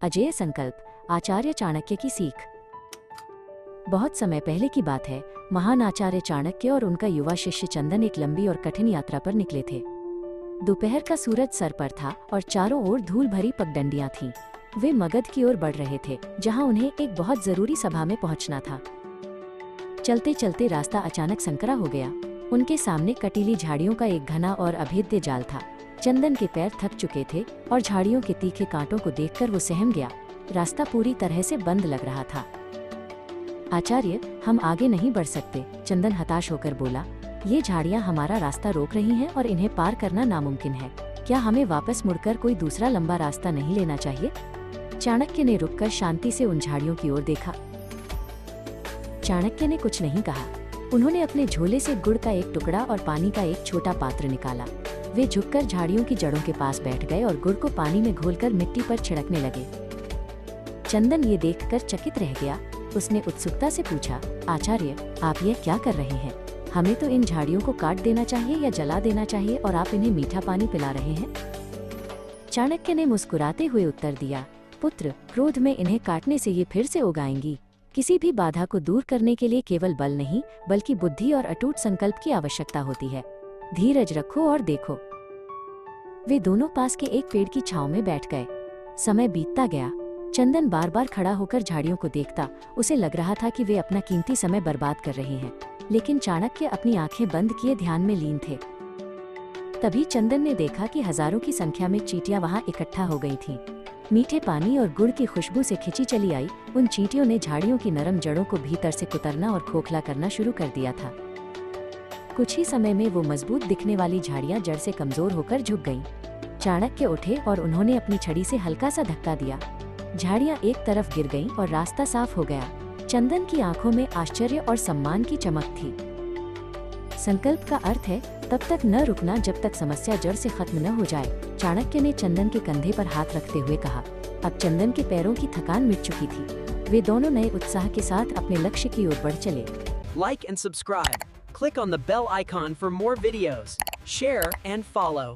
अजेय संकल्प, आचार्य चाणक्य की सीख। बहुत समय पहले की बात है। महान आचार्य चाणक्य और उनका युवा शिष्य चंदन एक लंबी और कठिन यात्रा पर निकले थे। दोपहर का सूरज सर पर था और चारों ओर धूल भरी पगडंडियां थीं। वे मगध की ओर बढ़ रहे थे, जहां उन्हें एक बहुत जरूरी सभा में पहुंचना था। चलते चलते रास्ता अचानक संकरा हो गया। उनके सामने कटीली झाड़ियों का एक घना और अभेद्य जाल था। चंदन के पैर थक चुके थे और झाड़ियों के तीखे कांटों को देखकर वो सहम गया। रास्ता पूरी तरह से बंद लग रहा था। आचार्य, हम आगे नहीं बढ़ सकते, चंदन हताश होकर बोला। ये झाड़ियां हमारा रास्ता रोक रही हैं और इन्हें पार करना नामुमकिन है। क्या हमें वापस मुड़कर कोई दूसरा लंबा रास्ता नहीं लेना चाहिए? चाणक्य ने रुककर शांति से उन झाड़ियों की ओर देखा। चाणक्य ने कुछ नहीं कहा। उन्होंने अपने झोले से गुड़ का एक टुकड़ा और पानी का एक छोटा पात्र निकाला। वे झुककर झाड़ियों की जड़ों के पास बैठ गए और गुड़ को पानी में घोलकर मिट्टी पर छिड़कने लगे। चंदन ये देखकर चकित रह गया। उसने उत्सुकता से पूछा, आचार्य, आप ये क्या कर रहे हैं? हमें तो इन झाड़ियों को काट देना चाहिए या जला देना चाहिए, और आप इन्हें मीठा पानी पिला रहे हैं। चाणक्य ने मुस्कुराते हुए उत्तर दिया, पुत्र, क्रोध में इन्हें काटने से ये फिर से उगाएंगी। किसी भी बाधा को दूर करने के लिए केवल बल नहीं, बल्कि बुद्धि और अटूट संकल्प की आवश्यकता होती है। धीरज रखो और देखो। वे दोनों पास के एक पेड़ की छांव में बैठ गए। समय बीतता गया। चंदन बार बार खड़ा होकर झाड़ियों को देखता। उसे लग रहा था कि वे अपना कीमती समय बर्बाद कर रहे हैं, लेकिन चाणक्य अपनी आंखें बंद किए ध्यान में लीन थे। तभी चंदन ने देखा कि हजारों की संख्या में चींटियां वहां इकट्ठा हो गई थीं। मीठे पानी और गुड़ की खुशबू से खिंची चली आई उन चींटियों ने झाड़ियों की नरम जड़ों को भीतर से कुतरना और खोखला करना शुरू कर दिया था। कुछ ही समय में वो मजबूत दिखने वाली झाड़ियां जड़ से कमजोर होकर झुक गईं। चाणक्य उठे और उन्होंने अपनी छड़ी से हल्का सा धक्का दिया। झाड़ियां एक तरफ गिर गईं और रास्ता साफ हो गया। चंदन की आंखों में आश्चर्य और सम्मान की चमक थी। संकल्प का अर्थ है तब तक न रुकना जब तक समस्या जड़ से खत्म न हो जाए। चाणक्य ने चंदन के कंधे पर हाथ रखते हुए कहा। अब चंदन के पैरों की थकान मिट चुकी थी। वे दोनों नए उत्साह के साथ अपने लक्ष्य की ओर बढ़ चले। Like and subscribe. Click on the bell icon for more videos. Share and follow.